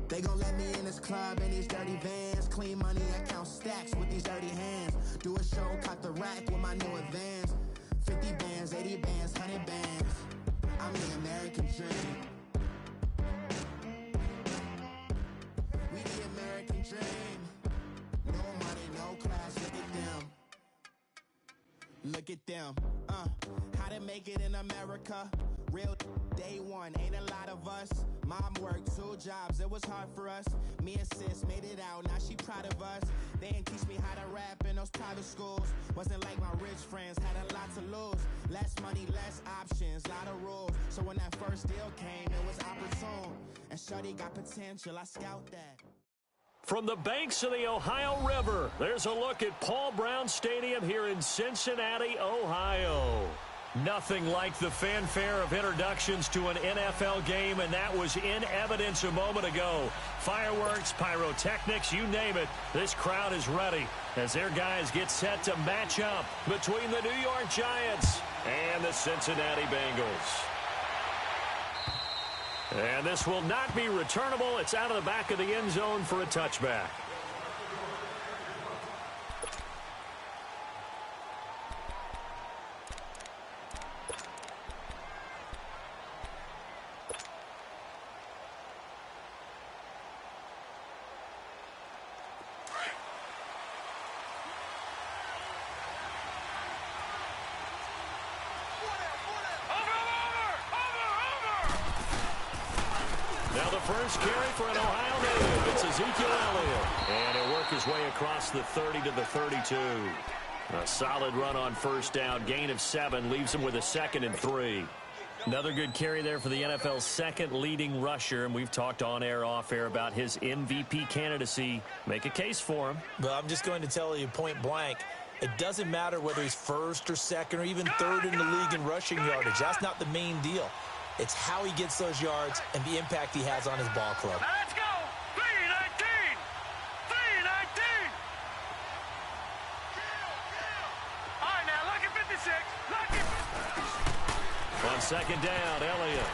They gon' let me in this club in these dirty vans. Clean money, I count stacks with these dirty hands. Do a show, cut the rack with my new advance. 50 bands, 80 bands, 100 bands. I'm the American dream. We the American dream. No money, no class, look at them. Look at them, how to make it in America. Real day one, ain't a lot of us. Mom worked 2 jobs, it was hard for us. Me and sis made it out, now she proud of us. They didn't teach me how to rap in those private schools. Wasn't like my rich friends, had a lot to lose. Less money, less options, lot of rules. So when that first deal came, it was opportune. And shorty got potential, I scout that. From the banks of the Ohio River, there's a look at Paul Brown Stadium here in Cincinnati, Ohio. Nothing like the fanfare of introductions to an NFL game, and that was in evidence a moment ago. Fireworks, pyrotechnics, you name it. This crowd is ready as their guys get set to match up between the New York Giants and the Cincinnati Bengals. And this will not be returnable. It's out of the back of the end zone for a touchback. Now the first carry for an Ohio native. It's Ezekiel Elliott. And he'll work his way across the 30 to the 32. A solid run on first down. Gain of 7 leaves him with a 2nd and 3. Another good carry there for the NFL's second leading rusher. And we've talked on air, off air about his MVP candidacy. Make a case for him. Well, I'm just going to tell you point blank. It doesn't matter whether he's first or second or even third in the league in rushing yardage. That's not the main deal. It's how he gets those yards and the impact he has on his ball club. Let's go! 319! 319! All right, now look at 56. Look at... On second down, Elliott.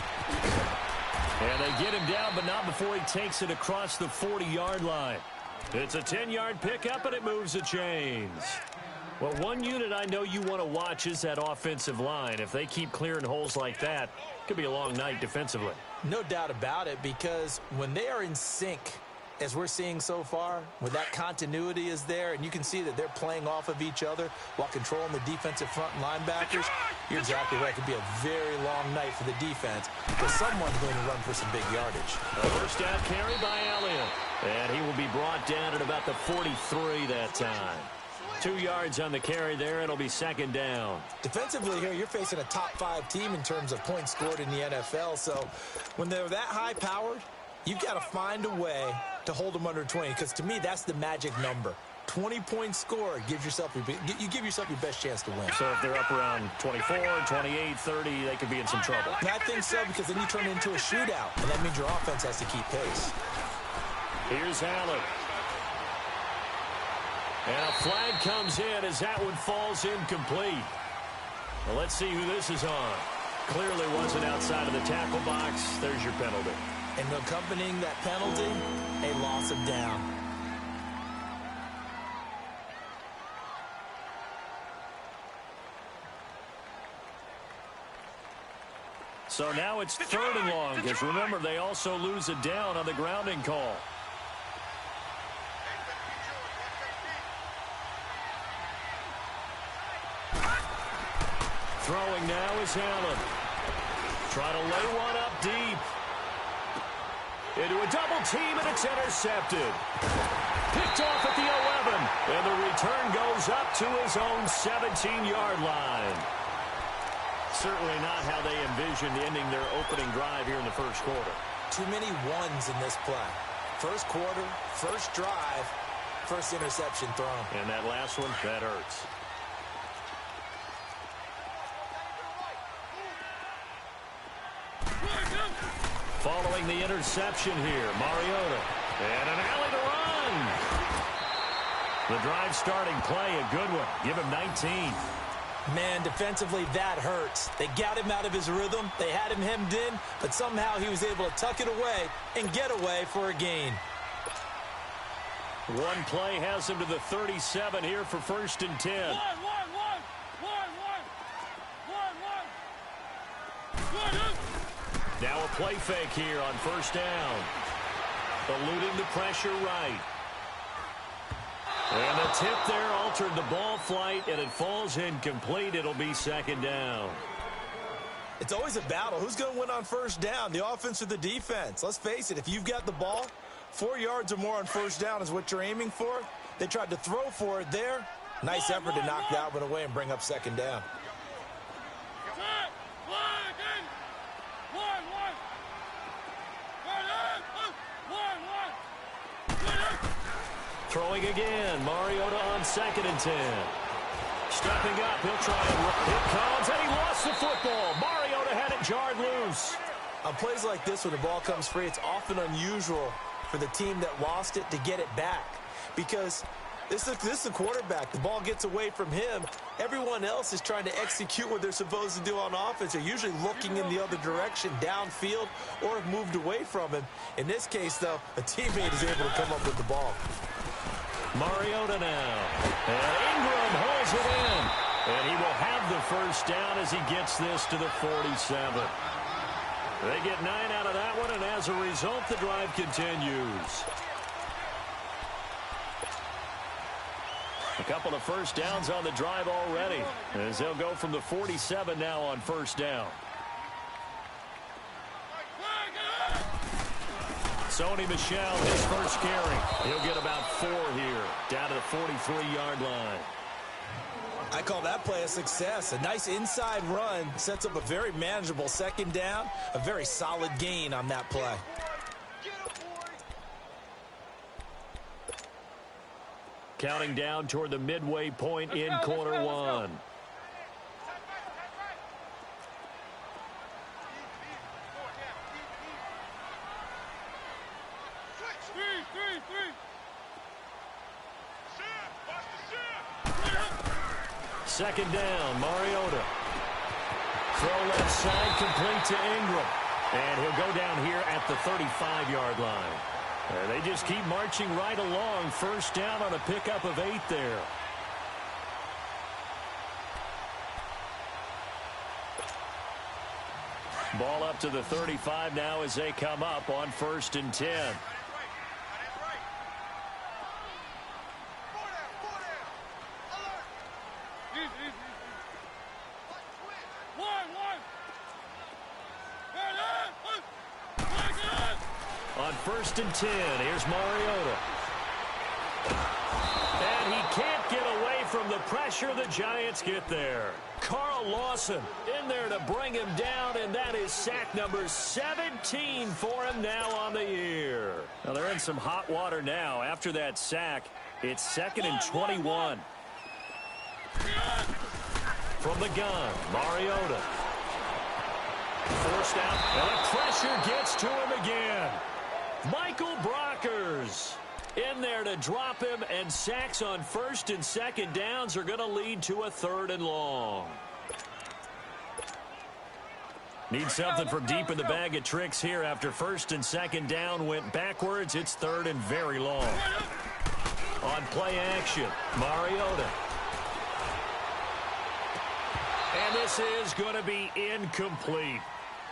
And they get him down, but not before he takes it across the 40-yard line. It's a 10-yard pickup, and it moves the chains. Well, one unit I know you want to watch is that offensive line. If they keep clearing holes like that, it could be a long night defensively. No doubt about it, because when they are in sync, as we're seeing so far, when that continuity is there, and you can see that they're playing off of each other while controlling the defensive front linebackers, you're exactly right. It could be a very long night for the defense, because someone's going to run for some big yardage. A first down carry by Elliott, and he will be brought down at about the 43 that time. 2 yards on the carry there. It'll be second down. Defensively here, you're facing a top-5 team in terms of points scored in the NFL. So when they're that high-powered, you've got to find a way to hold them under 20. Because to me, that's the magic number. 20 points scored gives yourself you give yourself your best chance to win. So if they're up around 24, 28, 30, they could be in some trouble. And I think so, because then you turn it into a shootout, and that means your offense has to keep pace. Here's Allen. And a flag comes in as that one falls incomplete. Well, let's see who this is on. Clearly wasn't outside of the tackle box. There's your penalty. And accompanying that penalty, a loss of down. So now it's 3rd and long, because remember, they also lose a down on the grounding call. Throwing now is Allen. Trying to lay one up deep. Into a double team, and it's intercepted. Picked off at the 11. And the return goes up to his own 17-yard line. Certainly not how they envisioned ending their opening drive here in the first quarter. Too many ones in this play. First quarter, first drive, first interception thrown. And that last one, that hurts. Following the interception here, Mariota. And an alley to run. The drive starting play, a good one. Give him 19. Man, defensively, that hurts. They got him out of his rhythm. They had him hemmed in, but somehow he was able to tuck it away and get away for a gain. One play has him to the 37 here for 1st and 10. Now a play fake here on 1st down. Eluding the pressure right. And the tip there altered the ball flight, and it falls incomplete. It'll be 2nd down. It's always a battle. Who's going to win on 1st down, the offense or the defense? Let's face it, if you've got the ball, 4 yards or more on 1st down is what you're aiming for. They tried to throw for it there. Nice effort to knock that one away and bring up 2nd down. Throwing again, Mariota on 2nd and 10. Stepping up, he'll try and run. It comes, and he lost the football. Mariota had it jarred loose. On plays like this, when the ball comes free, it's often unusual for the team that lost it to get it back. Because this is the quarterback. The ball gets away from him. Everyone else is trying to execute what they're supposed to do on offense. They're usually looking in the other direction, downfield, or have moved away from him. In this case, though, a teammate is able to come up with the ball. Mariota now. And Ingram holds it in. And he will have the 1st down as he gets this to the 47. They get 9 out of that one, and as a result, the drive continues. A couple of 1st downs on the drive already, as they'll go from the 47 now on 1st down. Sony Michel, his first carry. He'll get about 4 here, down to the 43-yard line. I call that play a success. A nice inside run sets up a very manageable 2nd down, a very solid gain on that play. Counting down toward the midway point in quarter one. Second down, Mariota. Throw left side, complete to Ingram. And he'll go down here at the 35-yard line. And they just keep marching right along. 1st down on a pickup of 8 there. Ball up to the 35 now as they come up on 1st and 10. On 1st and 10, here's Mariota. And he can't get away from the pressure. The Giants get there. Carl Lawson in there to bring him down, and that is sack number 17 for him now on the year. Now they're in some hot water now. After that sack, it's 2nd and 21. From the gun, Mariota. Forced out, and the pressure gets to him again. Michael Brockers in there to drop him, and sacks on 1st and 2nd downs are going to lead to a 3rd and long. Need something from deep in the bag of tricks here after 1st and 2nd down went backwards. It's 3rd and very long. On play action, Mariota. And this is going to be incomplete.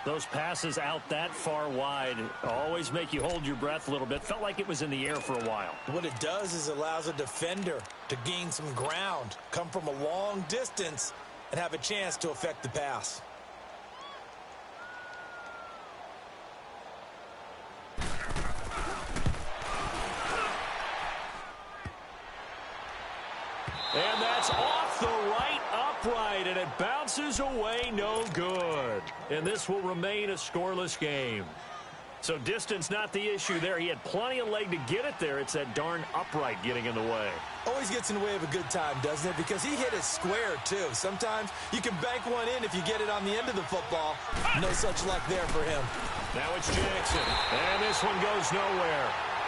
Those passes out that far wide always make you hold your breath a little bit. Felt like it was in the air for a while. What it does is allows a defender to gain some ground, come from a long distance, and have a chance to affect the pass. And that's off the right upright, and it bounces away, no good. And this will remain a scoreless game. So distance not the issue there. He had plenty of leg to get it there. It's that darn upright getting in the way. Always gets in the way of a good time, doesn't it? Because he hit it square, too. Sometimes you can bank one in if you get it on the end of the football. No such luck there for him. Now it's Jackson, and this one goes nowhere.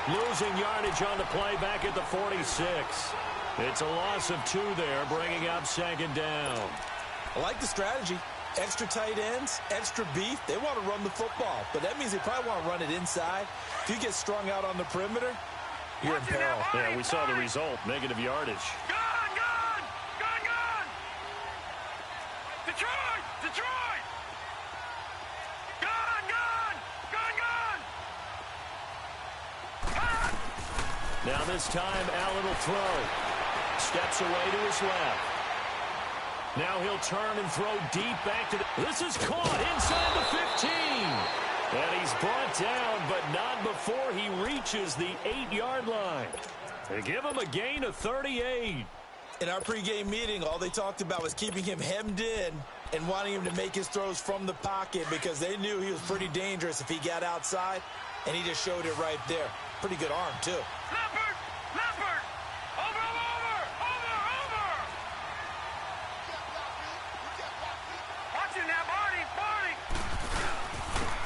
Losing yardage on the play back at the 46. It's a loss of 2 there, bringing up 2nd down. I like the strategy. Extra tight ends, extra beef. They want to run the football, but that means they probably want to run it inside. If you get strung out on the perimeter, you're in peril. Yeah, we saw the result. Negative yardage. Gone, gone! Gone, gone! Detroit! Detroit! Gone, gone! Gone, gone! Ah! Now this time, Allen will throw. Steps away to his left. Now he'll turn and throw deep back to the... This is caught inside the 15. And he's brought down, but not before he reaches the 8-yard line. They give him a gain of 38. In our pregame meeting, all they talked about was keeping him hemmed in and wanting him to make his throws from the pocket because they knew he was pretty dangerous if he got outside, and he just showed it right there. Pretty good arm, too. Leopard! Leopard! Over, over! Over, over! Watching that, Barney! Barney!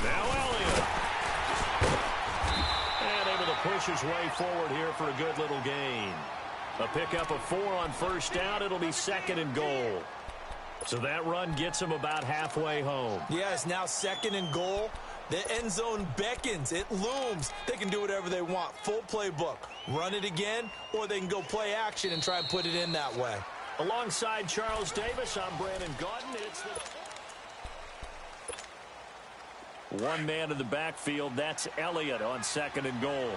Now Elliott. And able to push his way forward here for a good little gain. A pickup of 4 on first down. It'll be 2nd and goal. So that run gets him about halfway home. Yeah, it's now 2nd and goal. The end zone beckons. It looms. They can do whatever they want. Full playbook. Run it again, or they can go play action and try and put it in that way. Alongside Charles Davis, I'm Brandon Gaudin. It's the... One man in the backfield. That's Elliott on 2nd and goal.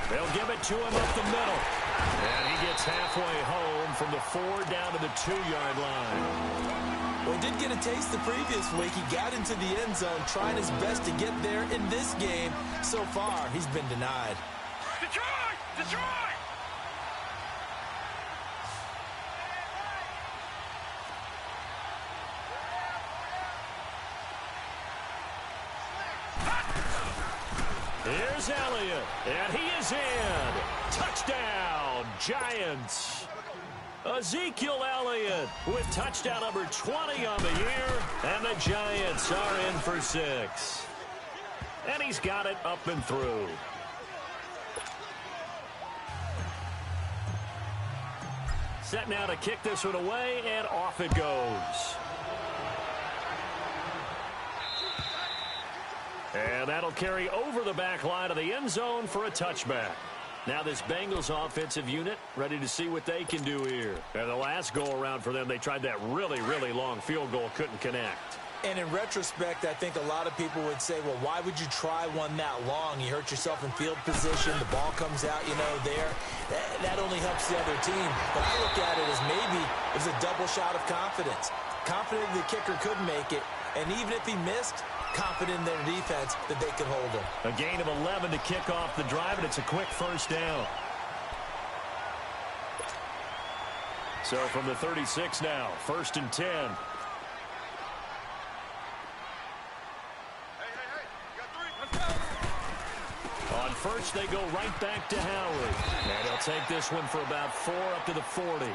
They'll give it to him up the middle. And he gets halfway home from the 4 down to the 2-yard line. Well, he did get a taste the previous week. He got into the end zone, trying his best to get there in this game. So far, he's been denied. Detroit! Detroit! Here's Elliott, and he is in. Touchdown, Giants. Ezekiel Elliott with touchdown number 20 on the year, and the Giants are in for 6. And he's got it up and through. Set now to kick this one away, and off it goes. And that'll carry over the back line of the end zone for a touchback. Now this Bengals offensive unit ready to see what they can do here. And the last go-around for them, they tried that really, really long field goal, couldn't connect. And in retrospect, I think a lot of people would say, well, why would you try one that long? You hurt yourself in field position. The ball comes out, there. That only helps the other team. But I look at it as maybe it was a double shot of confidence. Confident the kicker could make it. And even if he missed, confident in their defense that they could hold him. A gain of 11 to kick off the drive, and it's a quick first down. So from the 36 now, 1st and 10. On first, they go right back to Howard. And he'll take this one for about 4 up to the 40.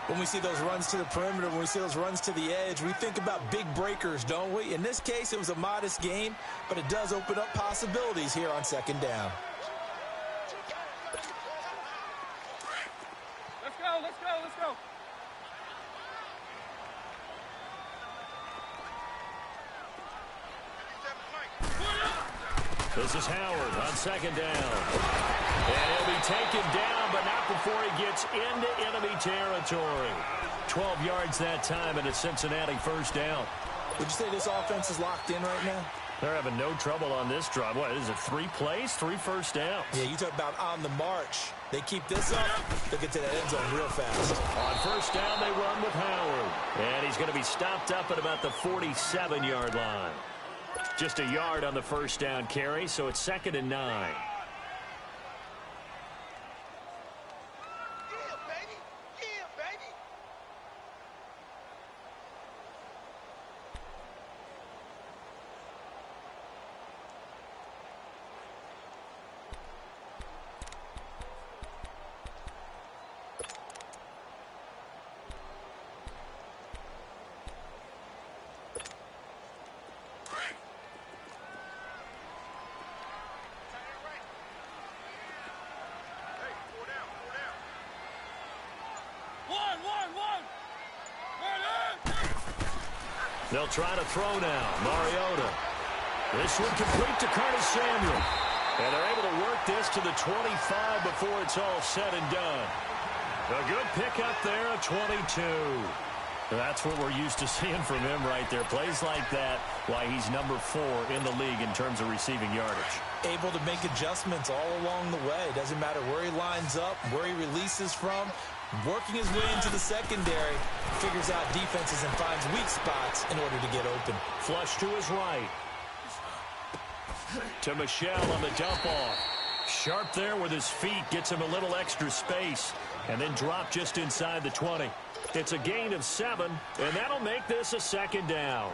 When we see those runs to the perimeter, when we see those runs to the edge, we think about big breakers, don't we? In this case, it was a modest gain, but it does open up possibilities here on 2nd down. Let's go, let's go, let's go. This is Howard on 2nd down. And he'll be taken down, but not before he gets into enemy territory. 12 yards that time, and a Cincinnati first down. Would you say this offense is locked in right now? They're having no trouble on this drive. What, is it 3 plays, 3 first downs? Yeah, you talk about on the march. They keep this up, they'll get to that end zone real fast. On first down, they run with Howard. And he's going to be stopped up at about the 47-yard line. Just a yard on the first down carry, so it's 2nd and 9. They'll try to throw now. Mariota. This one complete to Curtis Samuel. And they're able to work this to the 25 before it's all said and done. A good pickup there of 22. That's what we're used to seeing from him right there. Plays like that, why he's number 4 in the league in terms of receiving yardage. Able to make adjustments all along the way. Doesn't matter where he lines up, where he releases from. Working his way into the secondary, figures out defenses and finds weak spots in order to get open. Flush to his right. To Michelle on the dump off. Sharp there with his feet, gets him a little extra space, and then drop just inside the 20. It's a gain of 7, and that'll make this a second down.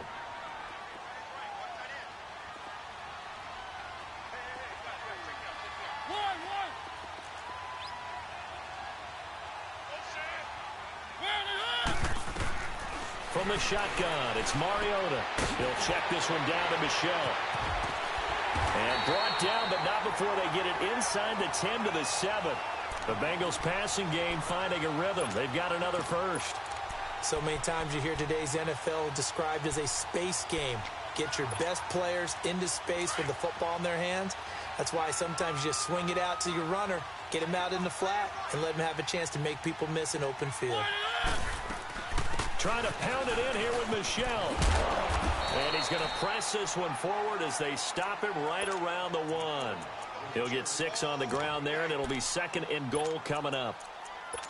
From the shotgun, it's Mariota. He'll check this one down to Michelle. And brought down, but not before they get it inside the 10 to the 7. The Bengals passing game finding a rhythm. They've got another first. So many times you hear today's NFL described as a space game. Get your best players into space with the football in their hands. That's why sometimes you just swing it out to your runner, get him out in the flat, and let him have a chance to make people miss an open field. Trying to pound it in here with Michelle. And he's going to press this one forward as they stop him right around the 1. He'll get 6 on the ground there, and it'll be 2nd and goal coming up.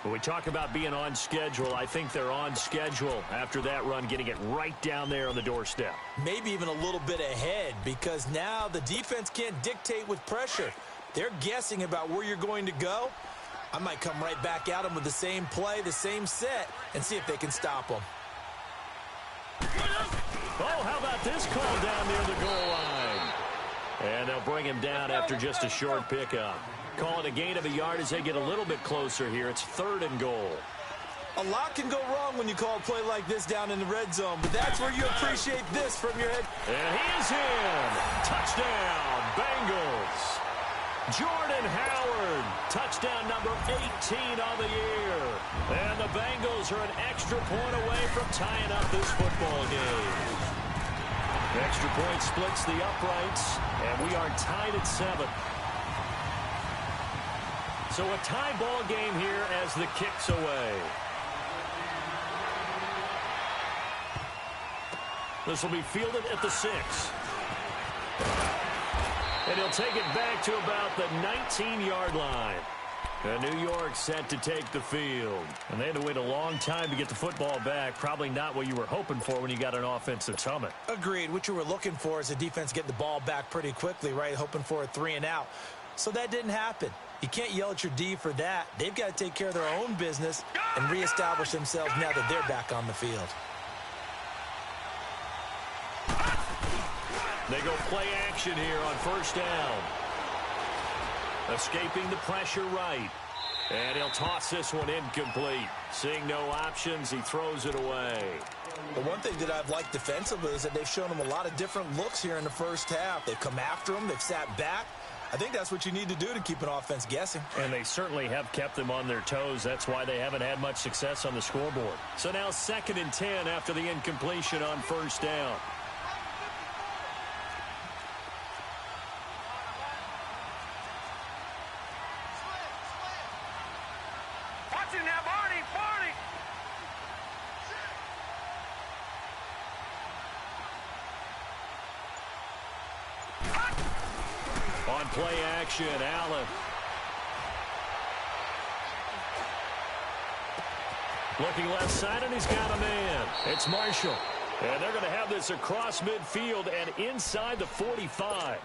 When we talk about being on schedule, I think they're on schedule after that run, getting it right down there on the doorstep. Maybe even a little bit ahead, because now the defense can't dictate with pressure. They're guessing about where you're going to go. I might come right back at them with the same play, the same set, and see if they can stop them. Oh, how about this call down near the goal line? And they'll bring him down after just a short pickup. Call it a gain of a yard as they get a little bit closer here. It's 3rd and goal. A lot can go wrong when you call a play like this down in the red zone, but that's where you appreciate this from your head. And he is in. Touchdown, Bengals. Jordan Howard, touchdown number 18 on the year. And the Bengals are an extra point away from tying up this football game. The extra point splits the uprights, and we are tied at 7. So a tie ball game here as the kick's away. This will be fielded at the 6. And he'll take it back to about the 19-yard line. And New York set to take the field. And they had to wait a long time to get the football back. Probably not what you were hoping for when you got an offensive summit. Agreed. What you were looking for is the defense get the ball back pretty quickly, right? Hoping for a 3 and out. So that didn't happen. You can't yell at your D for that. They've got to take care of their own business and reestablish themselves now that they're back on the field. They go play action here on 1st down. Escaping the pressure right. And he'll toss this one incomplete. Seeing no options, he throws it away. The one thing that I've liked defensively is that they've shown him a lot of different looks here in the first half. They've come after him. They've sat back. I think that's what you need to do to keep an offense guessing. And they certainly have kept them on their toes. That's why they haven't had much success on the scoreboard. So now 2nd and 10 after the incompletion on 1st down. Watching now, Barney. On play action, Allen. Looking left side, and he's got a man. It's Marshall. And they're going to have this across midfield and inside the 45.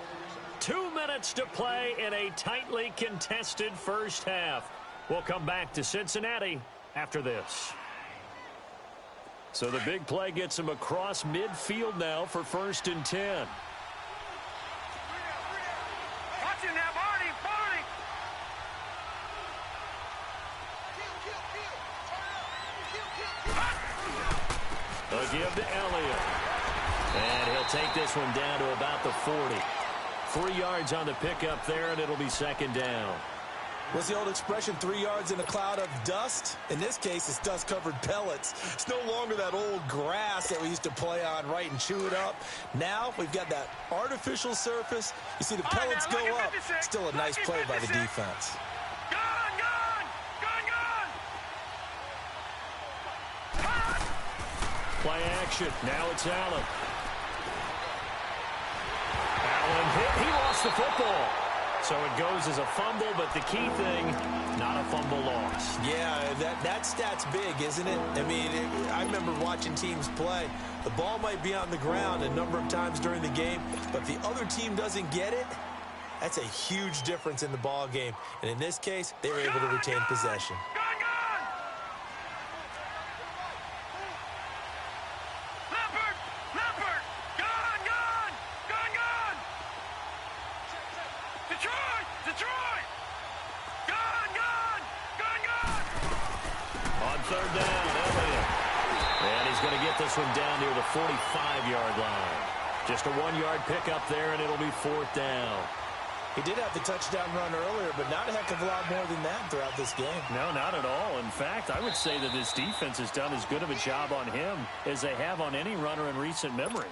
2 minutes to play in a tightly contested first half. We'll come back to Cincinnati after this. So the big play gets him across midfield now for 1st and 10. Watching now, Barney. A give to Elliott. And he'll take this one down to about the 40. 3 yards on the pickup there, and it'll be 2nd down. What's the old expression, 3 yards in a cloud of dust? In this case, it's dust-covered pellets. It's no longer that old grass that we used to play on, right, and chew it up. Now we've got that artificial surface. You see the pellets go up. Still a nice play by the defense. Gone, gone, gone, gone. Play action. Now it's Allen. Allen hit. He lost the football. So it goes as a fumble, but the key thing, not a fumble loss. Yeah, that stat's big, isn't it? I mean, I remember watching teams play. The ball might be on the ground a number of times during the game, but if the other team doesn't get it, that's a huge difference in the ball game. And in this case, they were able to retain possession. Third down, Elliott. And he's going to get this one down near the 45-yard line. Just a 1-yard pickup there, and it'll be 4th down. He did have the touchdown run earlier, but not a heck of a lot more than that throughout this game. No, not at all. In fact, I would say that this defense has done as good of a job on him as they have on any runner in recent memory.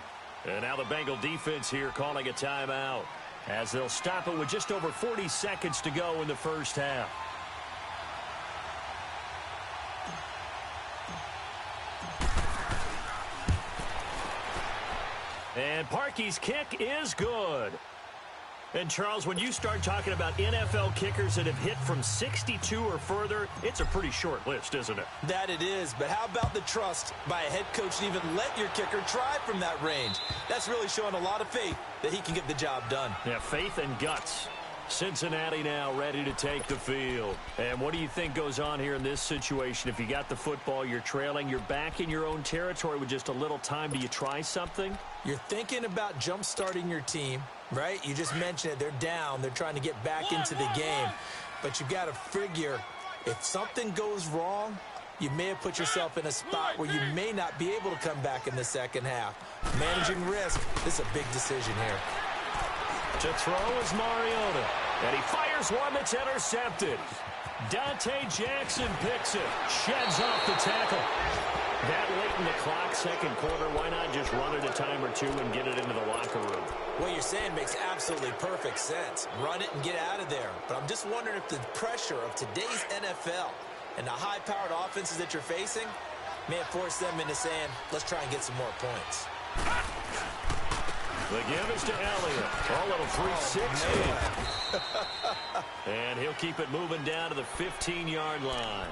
And now the Bengal defense here calling a timeout as they'll stop it with just over 40 seconds to go in the first half. And Parkey's kick is good. And, Charles, when you start talking about NFL kickers that have hit from 62 or further, it's a pretty short list, isn't it? That it is, but how about the trust by a head coach to even let your kicker try from that range? That's really showing a lot of faith that he can get the job done. Yeah, faith and guts. Cincinnati now ready to take the field. And what do you think goes on here in this situation? If you got the football, you're trailing, you're back in your own territory with just a little time. Do you try something? You're thinking about jump-starting your team, right? You just mentioned it. They're down. They're trying to get back into the game. But you've got to figure if something goes wrong, you may have put yourself in a spot where you may not be able to come back in the second half. Managing risk, this is a big decision here. To throw is Mariota. And he fires one that's intercepted. Dante Jackson picks it. Sheds off the tackle. That late in the clock, second quarter, why not just run it a time or two and get it into the locker room? What you're saying makes absolutely perfect sense. Run it and get out of there. But I'm just wondering if the pressure of today's NFL and the high-powered offenses that you're facing may have forced them into saying, let's try and get some more points. The give is to Elliott. A little 3-6. And he'll keep it moving down to the 15-yard line.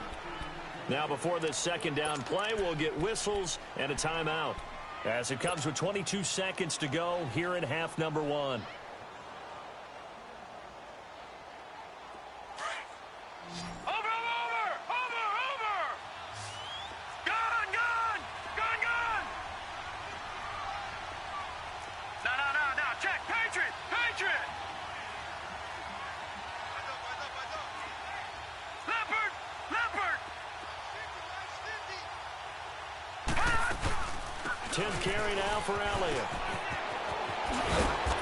Now before this second down play, we'll get whistles and a timeout. As it comes with 22 seconds to go here in half number 1. Carry now for Elliott.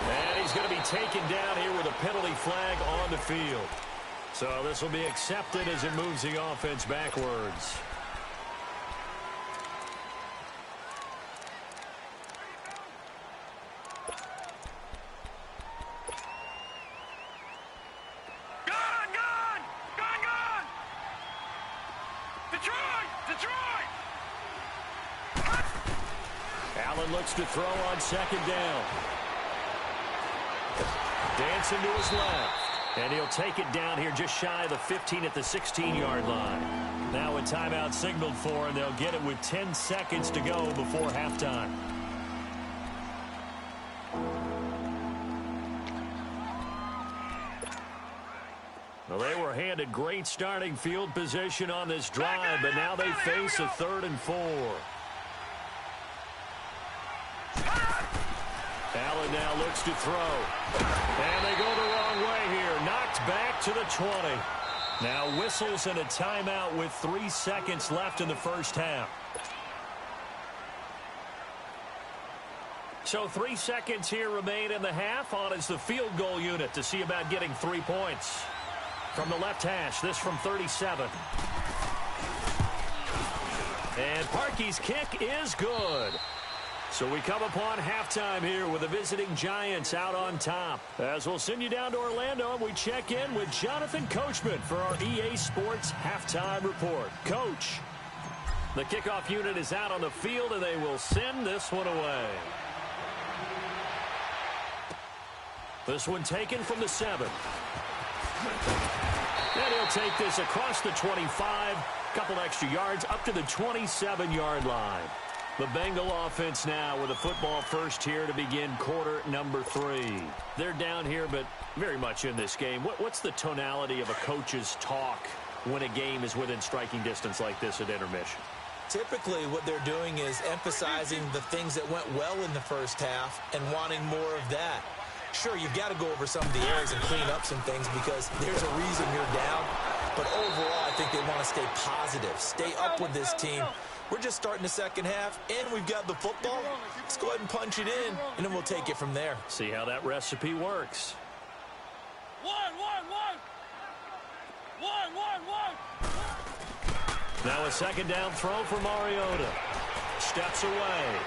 And he's going to be taken down here with a penalty flag on the field. So this will be accepted as it moves the offense backwards. Looks to throw on second down. Dancing to his left. And he'll take it down here just shy of the 15 at the 16-yard line. Now a timeout signaled for, and they'll get it with 10 seconds to go before halftime. Well, they were handed great starting field position on this drive, but now they face a 3rd and 4. Allen now looks to throw. And they go the wrong way here. Knocked back to the 20. Now whistles and a timeout with 3 seconds left in the first half. So 3 seconds here remain in the half. On is the field goal unit to see about getting 3 points. From the left hash, this from 37. And Parkey's kick is good. So we come upon halftime here with the visiting Giants out on top. As we'll send you down to Orlando, and we check in with Jonathan Coachman for our EA Sports Halftime Report. Coach, the kickoff unit is out on the field, and they will send this one away. This one taken from the 7. And he'll take this across the 25, couple extra yards up to the 27-yard line. The Bengal offense now with a football first here to begin quarter number 3. They're down here, but very much in this game. What's the tonality of a coach's talk when a game is within striking distance like this at intermission? Typically, what they're doing is emphasizing the things that went well in the first half and wanting more of that. Sure, you've got to go over some of the areas and clean up some things because there's a reason you're down. But overall, I think they want to stay positive, stay up with this team. We're just starting the second half, and we've got the football. Let's go ahead and punch it in, and then we'll take it from there. See how that recipe works. Now a second down throw for Mariota. Steps away.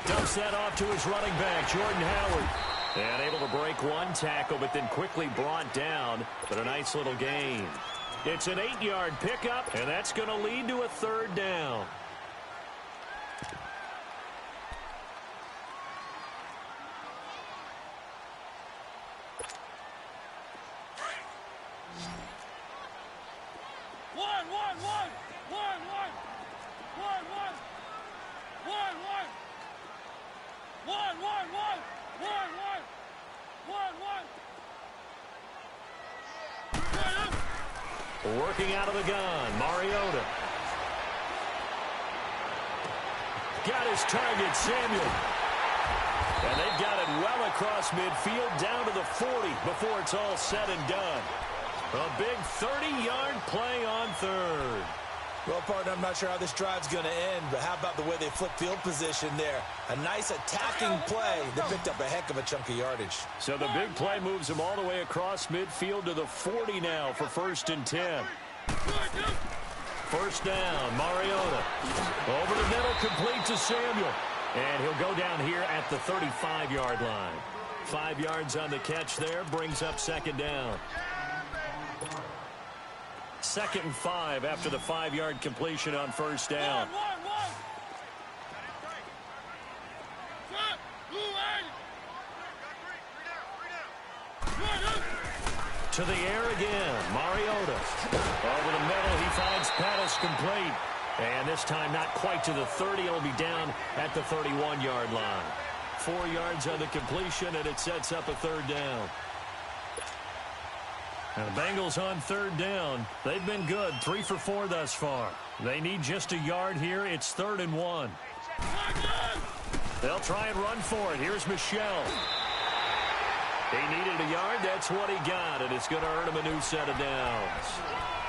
Dumps that off to his running back, Jordan Howard. And able to break one tackle, but then quickly brought down. But a nice little gain. It's an 8-yard pickup, and that's going to lead to a third down. Working out of the gun, Mariota. Got his target, Samuel. And they've got it well across midfield, down to the 40 before it's all said and done. A big 30-yard play on third. Well, partner, I'm not sure how this drive's going to end, but how about the way they flip field position there? A nice attacking play that picked up a heck of a chunk of yardage. So the big play moves them all the way across midfield to the 40 now for 1st and 10. First down, Mariota. Over the middle, complete to Samuel. And he'll go down here at the 35-yard line. 5 yards on the catch there, brings up second down. 2nd and 5 after the 5-yard completion on first down. To the air again, Mariota. Over the middle, he finds Pettis complete. And this time not quite to the 30. It'll be down at the 31-yard line. 4 yards on the completion, and it sets up a third down. And the Bengals on third down. They've been good, 3 for 4 thus far. They need just a yard here. It's 3rd and 1. They'll try and run for it. Here's Michelle. He needed a yard. That's what he got, and it's going to earn him a new set of downs.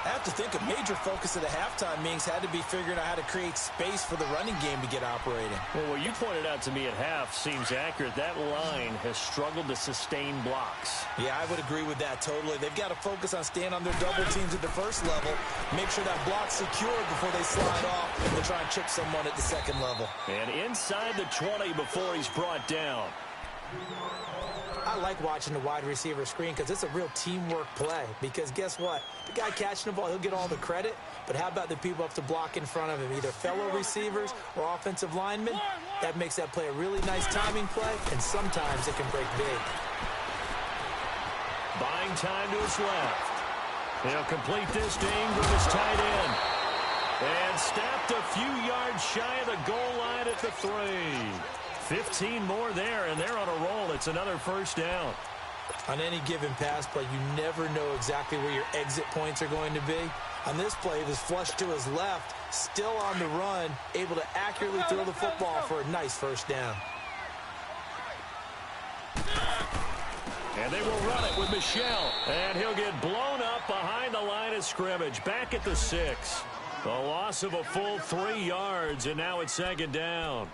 I have to think a major focus of the halftime meetings had to be figuring out how to create space for the running game to get operating. Well, what you pointed out to me at half seems accurate. That line has struggled to sustain blocks. Yeah, I would agree with that totally. They've got to focus on staying on their double teams at the first level, make sure that block's secured before they slide off, and then try and chip someone at the second level. And inside the 20 before he's brought down. I like watching the wide receiver screen because it's a real teamwork play. Because guess what? The guy catching the ball, he'll get all the credit. But how about the people up to block in front of him, either fellow receivers or offensive linemen? That makes that play a really nice timing play, and sometimes it can break big. Buying time to his left. He'll complete this to Ingram, his tight end. And snapped a few yards shy of the goal line at the 3. 15 more there, and they're on a roll. It's another first down. On any given pass play, you never know exactly where your exit points are going to be. On this play, it was flushed to his left, still on the run, able to accurately throw the football for a nice first down. And they will run it with Michelle. And he'll get blown up behind the line of scrimmage. Back at the 6. A loss of a full 3 yards, and now it's second down.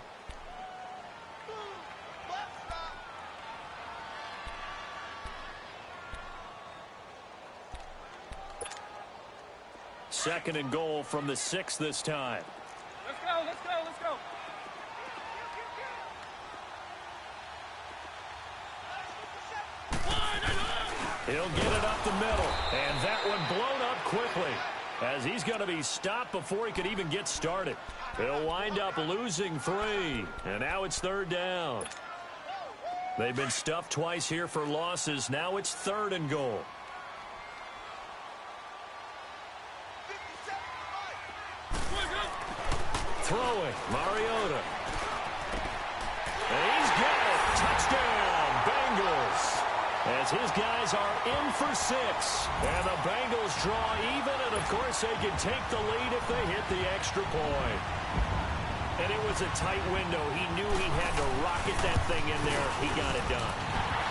second and goal from the 6 this time. Let's go, let's go, let's go. He'll get it up the middle, and that one blown up quickly as he's going to be stopped before he could even get started. He'll wind up losing 3, and now it's 3rd down. They've been stuffed twice here for losses. Now it's 3rd and goal. Throwing, Mariota. And he's got it. Touchdown, Bengals. As his guys are in for 6. And the Bengals draw even, and of course they can take the lead if they hit the extra point. And it was a tight window. He knew he had to rocket that thing in there. He got it done.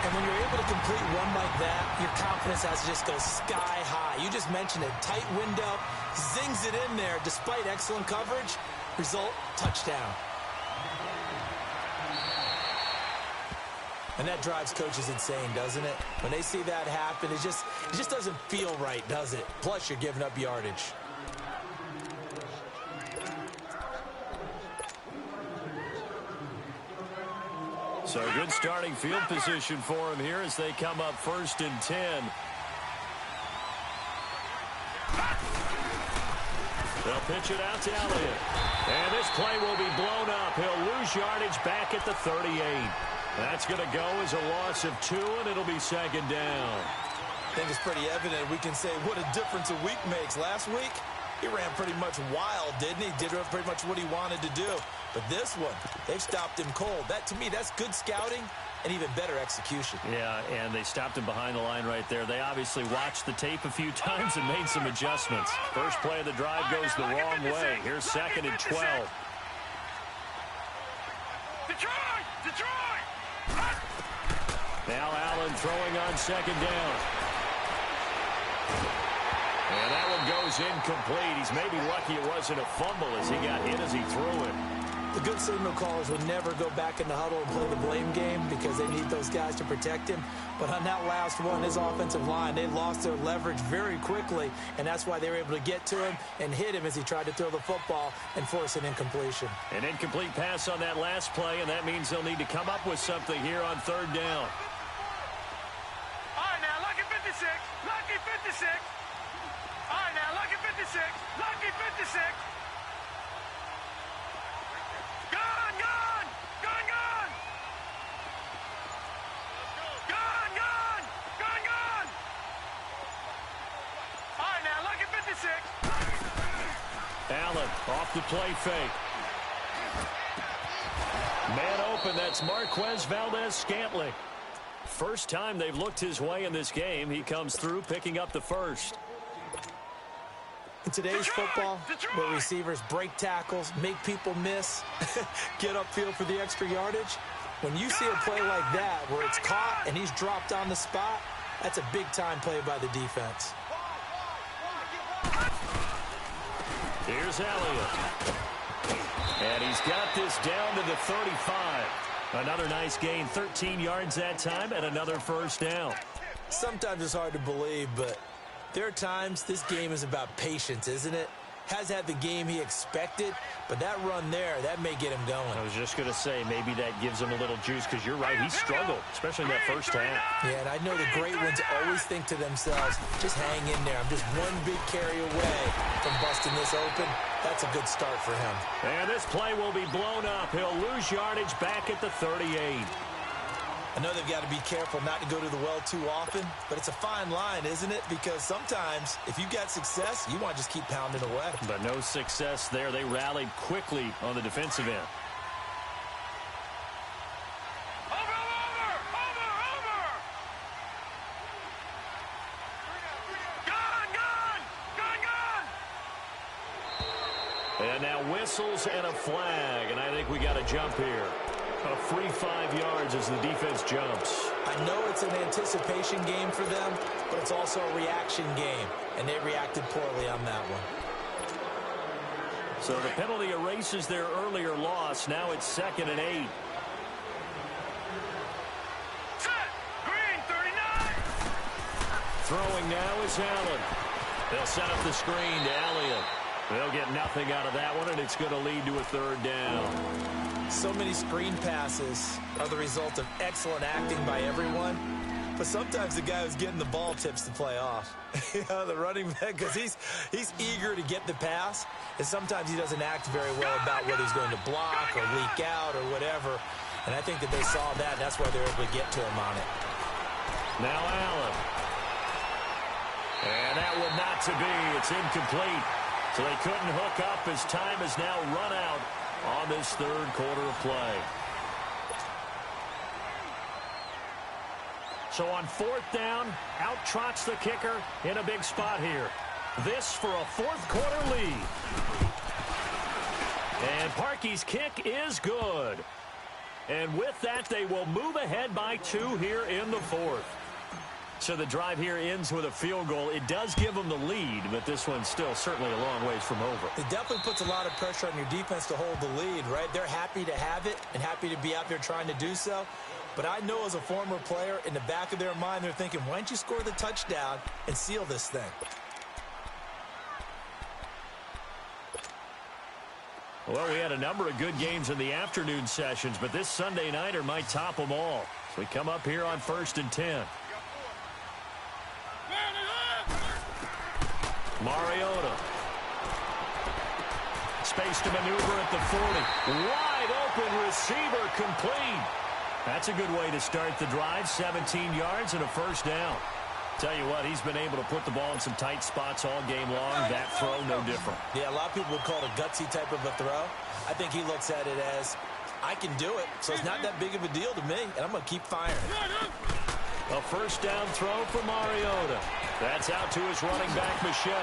And when you're able to complete one like that, your confidence has to just go sky high. You just mentioned it. Tight window, zings it in there despite excellent coverage. Result, touchdown. And that drives coaches insane, doesn't it? When they see that happen, it just doesn't feel right, does it? Plus, you're giving up yardage. So good starting field position for him here as they come up 1st and 10. They'll pitch it out to Elliott. And this play will be blown up. He'll lose yardage back at the 38. That's going to go as a loss of 2, and it'll be 2nd down. I think it's pretty evident. We can say what a difference a week makes. Last week, he ran pretty much wild, didn't he? Did pretty much what he wanted to do. But this one, they've stopped him cold. That, to me, that's good scouting and even better execution. Yeah, and they stopped him behind the line right there. They obviously watched the tape a few times and made some adjustments. First play of the drive goes the wrong way. Here's 2nd and 12. Detroit! Now Allen throwing on 2nd down. And that one goes incomplete. He's maybe lucky it wasn't a fumble as he got hit as he threw it. The good signal callers would never go back in the huddle and play the blame game because they need those guys to protect him. But on that last one, his offensive line, they lost their leverage very quickly, and that's why they were able to get to him and hit him as he tried to throw the football and force an incompletion. An incomplete pass on that last play, and that means they'll need to come up with something here on 3rd down. All right, now, lucky 56. Lucky 56. All right, now, lucky 56. Lucky 56. Allen off the play fake. Man open, that's Marquez Valdez-Scantling. First time they've looked his way in this game. He comes through picking up the first. In today's football, where receivers break tackles, make people miss, get upfield for the extra yardage, when you see a play like that where it's caught and he's dropped on the spot, that's a big-time play by the defense. Here's Elliott. And he's got this down to the 35. Another nice gain, 13 yards that time, and another 1st down. Sometimes it's hard to believe, but there are times this game is about patience, isn't it? Has had the game he expected, but that run there, that may get him going. I was just going to say, maybe that gives him a little juice, because you're right, he struggled, especially in that first half. Yeah, and I know the great ones always think to themselves, just hang in there. I'm just one big carry away from busting this open. That's a good start for him. And this play will be blown up. He'll lose yardage back at the 38. I know they've got to be careful not to go to the well too often, but it's a fine line, isn't it? Because sometimes, if you got success, you want to just keep pounding away. But no success there. They rallied quickly on the defensive end. And now whistles and a flag, and I think we got a jump here. A free 5 yards as the defense jumps. I know it's an anticipation game for them, but it's also a reaction game, and they reacted poorly on that one. So the penalty erases their earlier loss. Now it's 2nd and 8. Set. Green, 39. Throwing now is Allen. They'll set up the screen to Elliott. They'll get nothing out of that one, and it's going to lead to a third down. So many screen passes are the result of excellent acting by everyone. But sometimes the guy who's getting the ball tips the play off. The running back, because he's eager to get the pass, and sometimes he doesn't act very well about whether he's going to block or leak out or whatever. And I think that they saw that, and that's why they were able to get to him on it. Now Allen. And that one not to be. It's incomplete. So they couldn't hook up as time is now run out on this third quarter of play. So on fourth down, out trots the kicker in a big spot here. This for a fourth quarter lead. And Parkey's kick is good. And with that, they will move ahead by 2 here in the fourth. So the drive here ends with a field goal. It does give them the lead, but this one's still certainly a long ways from over. It definitely puts a lot of pressure on your defense to hold the lead, right? They're happy to have it and happy to be out there trying to do so. But I know as a former player, in the back of their mind, they're thinking, why don't you score the touchdown and seal this thing? Well, we had a number of good games in the afternoon sessions, but this Sunday nighter might top them all. So we come up here on 1st and 10. Mariota. Space to maneuver at the 40. Wide open receiver complete. That's a good way to start the drive. 17 yards and a first down. Tell you what, he's been able to put the ball in some tight spots all game long. That throw, no different. Yeah, a lot of people would call it a gutsy type of a throw. I think he looks at it as, I can do it, so it's not that big of a deal to me, and I'm going to keep firing. A first down throw for Mariota. That's out to his running back, Michelle.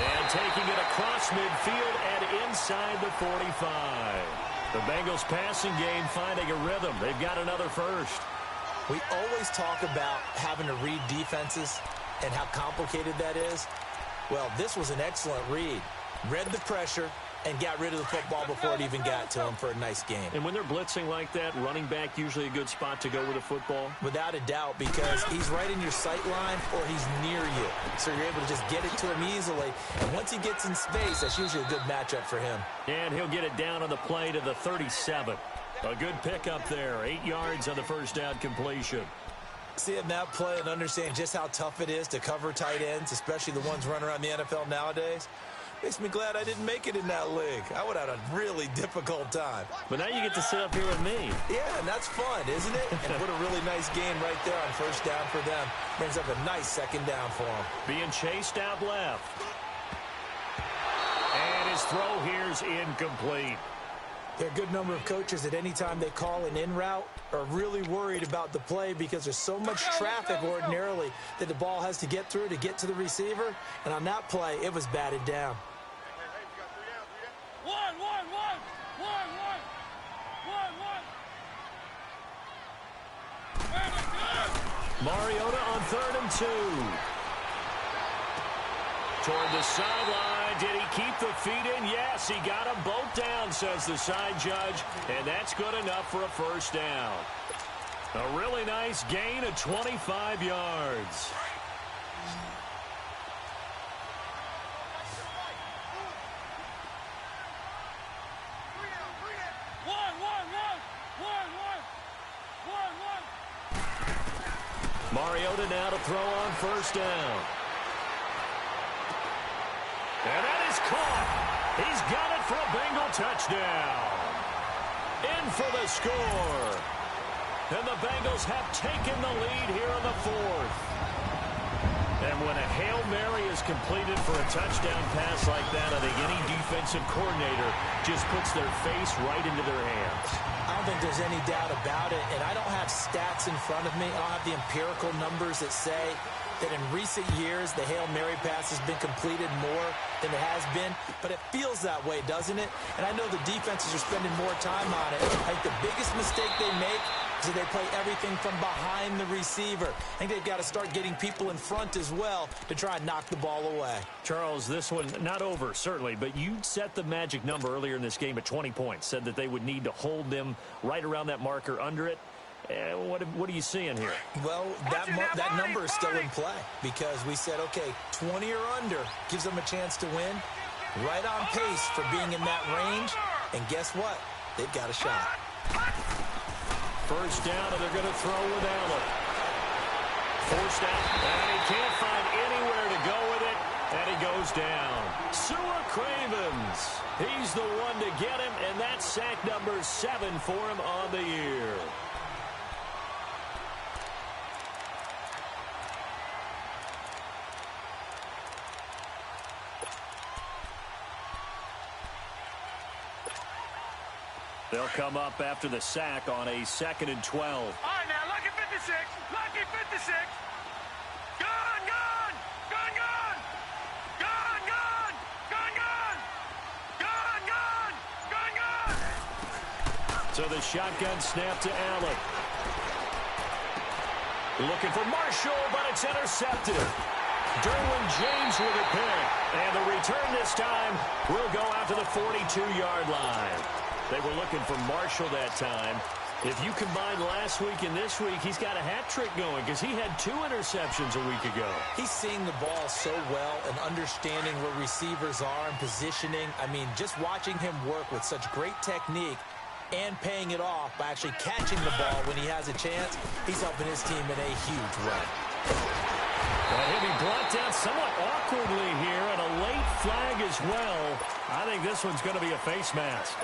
And taking it across midfield and inside the 45. The Bengals passing game finding a rhythm. They've got another first. We always talk about having to read defenses and how complicated that is. Well, this was an excellent read. Read the pressure and got rid of the football before it even got to him for a nice game. And when they're blitzing like that, running back usually a good spot to go with a football? Without a doubt, because he's right in your sight line or he's near you. So you're able to just get it to him easily. And once he gets in space, that's usually a good matchup for him. And he'll get it down on the play to the 37. A good pickup there. 8 yards on the first down completion. Seeing that play and understand just how tough it is to cover tight ends, especially the ones running around the NFL nowadays, makes me glad I didn't make it in that league. I would have had a really difficult time. But now you get to sit up here with me. Yeah, and that's fun, isn't it? And put a really nice gain right there on first down for them. Brings up a nice second down for them. Being chased out left. And his throw here's incomplete. There are a good number of coaches at any time they call an in route are really worried about the play because there's so much traffic ordinarily that the ball has to get through to get to the receiver. And on that play, it was batted down. Mariota on 3rd and 2. Toward the sideline. Did he keep the feet in? Yes, he got them both down, says the side judge. And that's good enough for a first down. A really nice gain of 25 yards. Mariota now to throw on first down. And that is caught. He's got it for a Bengal touchdown. In for the score. And the Bengals have taken the lead here in the fourth. And when a Hail Mary is completed for a touchdown pass like that, I think any defensive coordinator just puts their face right into their hands. I don't think there's any doubt about it, and I don't have stats in front of me. I don't have the empirical numbers that say that in recent years the Hail Mary pass has been completed more than it has been, but it feels that way, doesn't it? And I know the defenses are spending more time on it. I think the biggest mistake they make is that they play everything from behind the receiver. I think they've got to start getting people in front as well to try and knock the ball away. Charles, this one not over, certainly, but you set the magic number earlier in this game at 20 points, said that they would need to hold them right around that marker under it. What are you seeing here? Well, that number is still in play because we said, okay, 20 or under gives them a chance to win. Right on pace for being in that range. And guess what? They've got a shot. First down, and they're going to throw with Allen. Forced out, and he can't find anywhere to go with it, and he goes down. Sua Cravens. He's the one to get him, and that's sack number 7 for him on the year. They'll come up after the sack on a 2nd and 12. All right, now, lucky 56. Lucky 56. Gun, gun. Gun, gun. Gun, gun. Gun, gun. Gun, gun. Gun, gun. So the shotgun snap to Allen. Looking for Marshall, but it's intercepted. Derwin James with a pick. And the return this time will go out to the 42-yard line. They were looking for Marshall that time. If you combine last week and this week, he's got a hat trick going because he had 2 interceptions a week ago. He's seeing the ball so well and understanding where receivers are and positioning. I mean, just watching him work with such great technique and paying it off by actually catching the ball when he has a chance, he's helping his team in a huge way. Well, he'll be brought down somewhat awkwardly here, and a late flag as well. I think this one's going to be a face mask.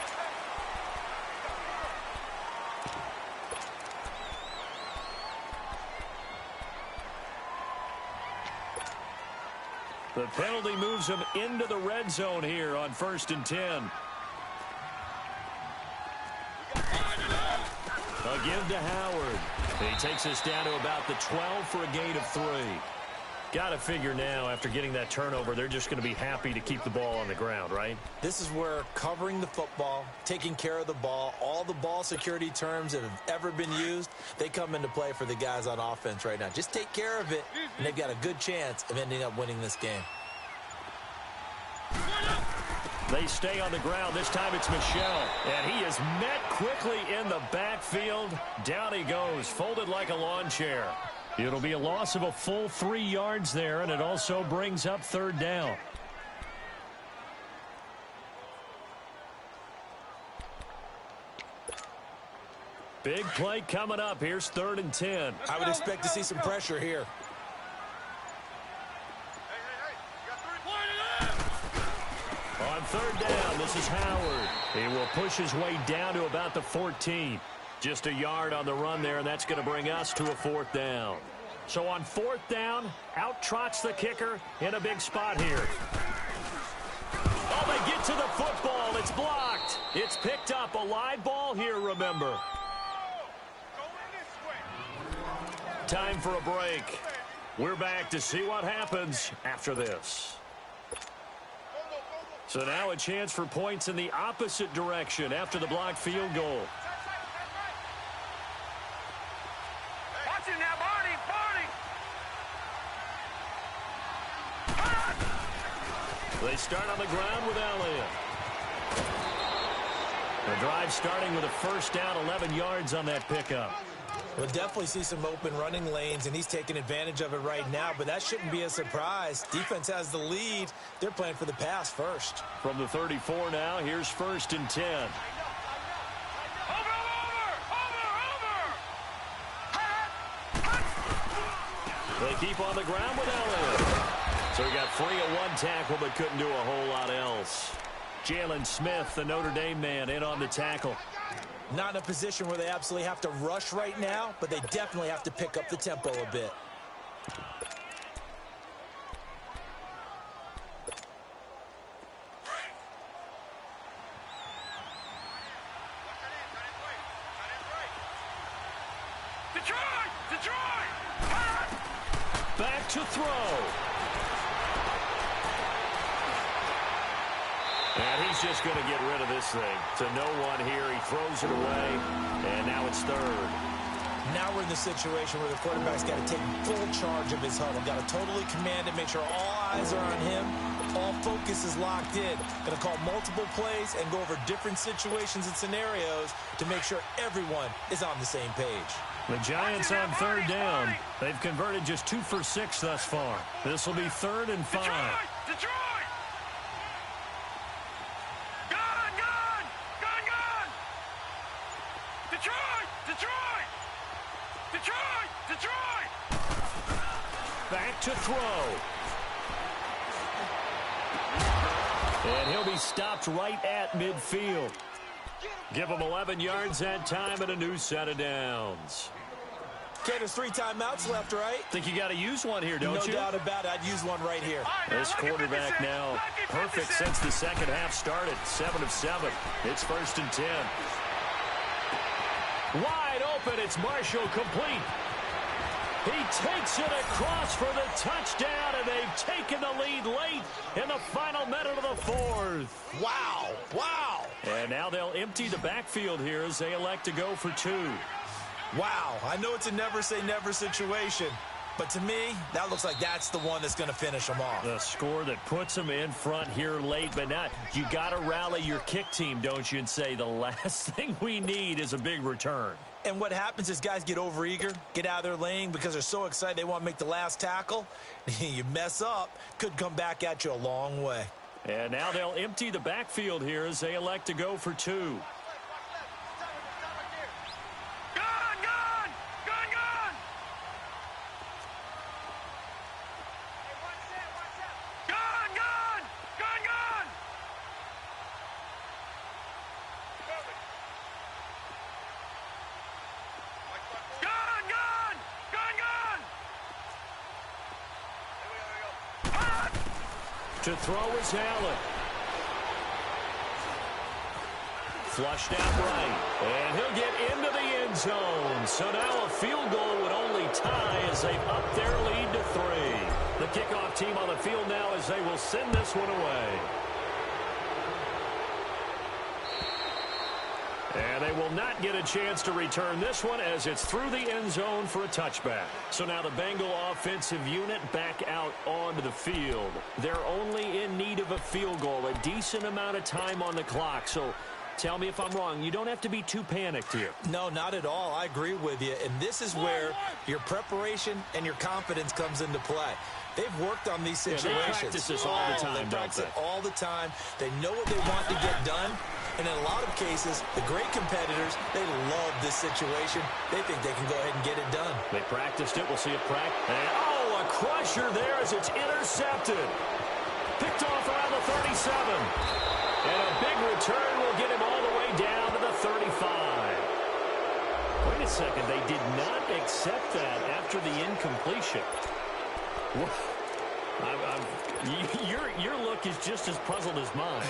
The penalty moves him into the red zone here on 1st and 10. A give to Howard. He takes us down to about the 12 for a gain of 3. Got to figure now, after getting that turnover, they're just going to be happy to keep the ball on the ground, right? This is where covering the football, taking care of the ball, all the ball security terms that have ever been used, they come into play for the guys on offense right now. Just take care of it, and they've got a good chance of ending up winning this game. They stay on the ground. This time it's Michel. And he is met quickly in the backfield. Down he goes, folded like a lawn chair. It'll be a loss of a full 3 yards there, and it also brings up 3rd down. Big play coming up. Here's 3rd and 10. I would expect to see some pressure here. On 3rd down, this is Howard. He will push his way down to about the 14. Just a yard on the run there, and that's going to bring us to a 4th down. So on 4th down, out trots the kicker in a big spot here. Oh, they get to the football. It's blocked. It's picked up. A live ball here, remember. Time for a break. We're back to see what happens after this. So now a chance for points in the opposite direction after the blocked field goal. Watch it now, Barney, Barney. They start on the ground with Elliott. The drive starting with a 1st down, 11 yards on that pickup. We'll definitely see some open running lanes, and he's taking advantage of it right now, but that shouldn't be a surprise. Defense has the lead. They're playing for the pass first. From the 34 now, here's 1st and 10. They keep on the ground with Elliott. So he got free of 1 tackle, but couldn't do a whole lot else. Jalen Smith, the Notre Dame man, in on the tackle. Not in a position where they absolutely have to rush right now, but they definitely have to pick up the tempo a bit. Back to throw. And he's just going to get rid of this thing. To no one here. He throws it away. And now it's 3rd. Now we're in the situation where the quarterback's got to take full charge of his huddle. Got to totally command it, make sure all eyes are on him. All focus is locked in. Going to call multiple plays and go over different situations and scenarios to make sure everyone is on the same page. The Giants on third down. They've converted just 2 for 6 thus far. This will be 3rd and 5. Detroit! Gone! Gone! Gone! Gone! Detroit! Detroit! Detroit! Detroit! Back to throw. And he'll be stopped right at midfield. Give him 11 yards that time and a new set of downs. Okay, there's 3 timeouts left, right? Think you got to use one here, don't you? No doubt about it. I'd use one right here. This quarterback now perfect since the second half started. 7 of 7. It's 1st and 10. Wide open. It's Marshall complete. He takes it across for the touchdown, and they've taken the lead late in the final minute of the 4th. Wow. Wow. And now they'll empty the backfield here as they elect to go for 2. Wow. I know it's a never-say-never situation, but to me, that looks like that's the one that's going to finish them off. The score that puts them in front here late, but not. You got to rally your kick team, don't you, and say the last thing we need is a big return. And what happens is guys get overeager, get out of their lane because they're so excited they want to make the last tackle. You mess up, could come back at you a long way. And now they'll empty the backfield here as they elect to go for 2. To throw is Allen. Flushed out right. And he'll get into the end zone. So now a field goal would only tie as they've upped their lead to 3. The kickoff team on the field now as they will send this one away. And they will not get a chance to return this one as it's through the end zone for a touchback. So now the Bengal offensive unit back out onto the field. They're only in need of a field goal, a decent amount of time on the clock. So tell me if I'm wrong. You don't have to be too panicked here. No, not at all. I agree with you. And this is where your preparation and your confidence comes into play. They've worked on these situations. They practice this all the time, They practice don't it all the time. They know what they want to get done. And in a lot of cases, the great competitors, they love this situation. They think they can go ahead and get it done. They practiced it. We'll see it practice. And, oh, a crusher there as it's intercepted. Picked off around the 37. And a big return will get him all the way down to the 35. Wait a second. They did not accept that after the incompletion. Your look is just as puzzled as mine.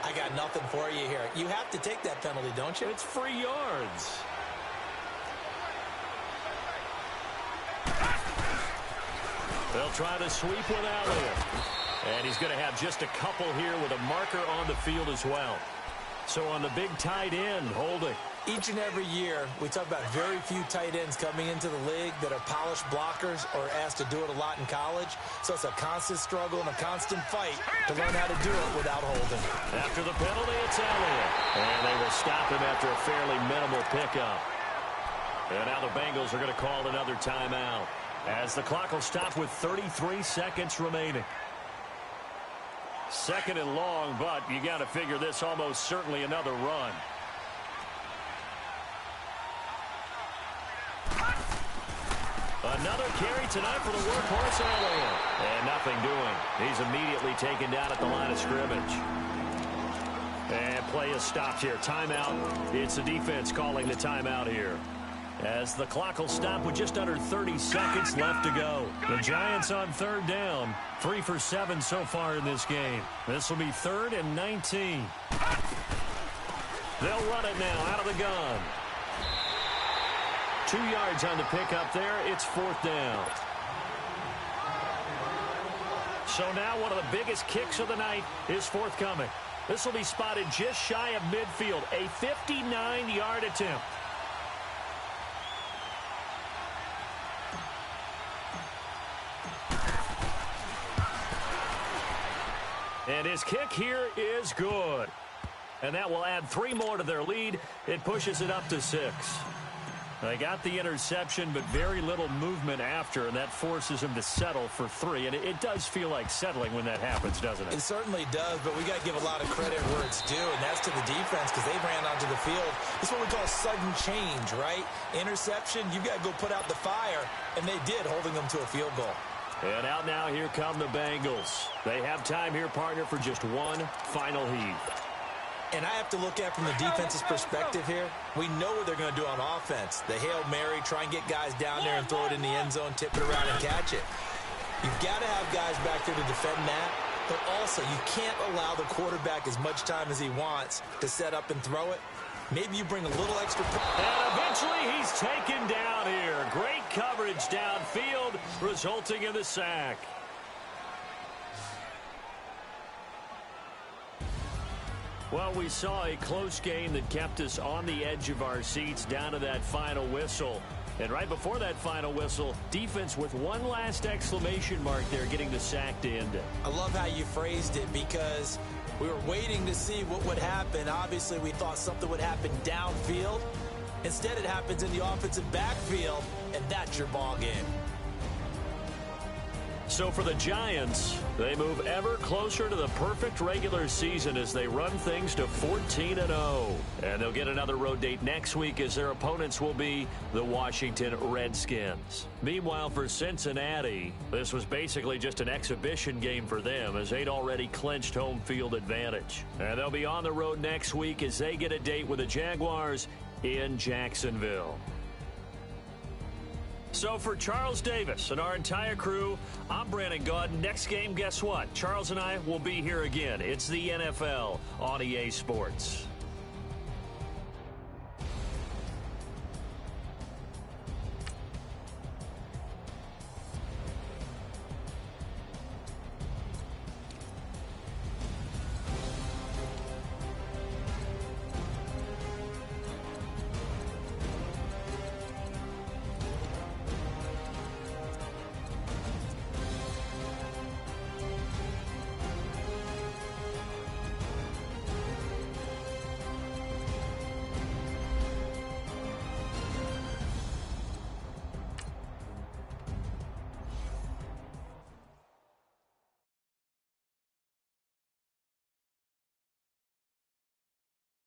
I got nothing for you here. You have to take that penalty, don't you? It's free yards. They'll try to sweep with Elliott. And he's going to have just a couple here with a marker on the field as well. So on the big tight end, holding. Each and every year, we talk about very few tight ends coming into the league that are polished blockers or asked to do it a lot in college. So it's a constant struggle and a constant fight to learn how to do it without holding. After the penalty, it's Elliott. And they will stop him after a fairly minimal pickup. And now the Bengals are going to call another timeout as the clock will stop with 33 seconds remaining. 2nd and long, but you got to figure this almost certainly another run. Another carry tonight for the workhorse Elliott. And nothing doing. He's immediately taken down at the line of scrimmage. And play is stopped here. Timeout. It's the defense calling the timeout here. As the clock will stop with just under 30 seconds left to go. The Giants on 3rd down. 3 for 7 so far in this game. This will be 3rd and 19. They'll run it now out of the gun. 2 yards on the pickup there. It's 4th down. So now one of the biggest kicks of the night is forthcoming. This will be spotted just shy of midfield. A 59-yard attempt. And his kick here is good. And that will add 3 more to their lead. It pushes it up to 6. They got the interception, but very little movement after, and that forces them to settle for 3. And it does feel like settling when that happens, doesn't it? It certainly does, but we got to give a lot of credit where it's due, and that's to the defense because they ran onto the field. It's what we call sudden change, right? Interception, you got to go put out the fire, and they did, holding them to a field goal. And out now, here come the Bengals. They have time here, partner, for just one final heave. And I have to look at it from the defense's perspective here. We know what they're going to do on offense. The Hail Mary, try and get guys down there and throw it in the end zone, tip it around and catch it. You've got to have guys back there to defend that, but also you can't allow the quarterback as much time as he wants to set up and throw it. Maybe you bring a little extra. And eventually he's taken down here. Great coverage downfield, resulting in the sack. Well, we saw a close game that kept us on the edge of our seats down to that final whistle. And right before that final whistle, defense with one last exclamation mark there, getting the sack to end it. I love how you phrased it because we were waiting to see what would happen. Obviously, we thought something would happen downfield. Instead, it happens in the offensive backfield, and that's your ball game. So for the Giants, they move ever closer to the perfect regular season as they run things to 14-0. And they'll get another road date next week as their opponents will be the Washington Redskins. Meanwhile, for Cincinnati, this was basically just an exhibition game for them as they'd already clinched home field advantage. And they'll be on the road next week as they get a date with the Jaguars in Jacksonville. So for Charles Davis and our entire crew, I'm Brandon Gaud. Next game, guess what? Charles and I will be here again. It's the NFL on EA Sports.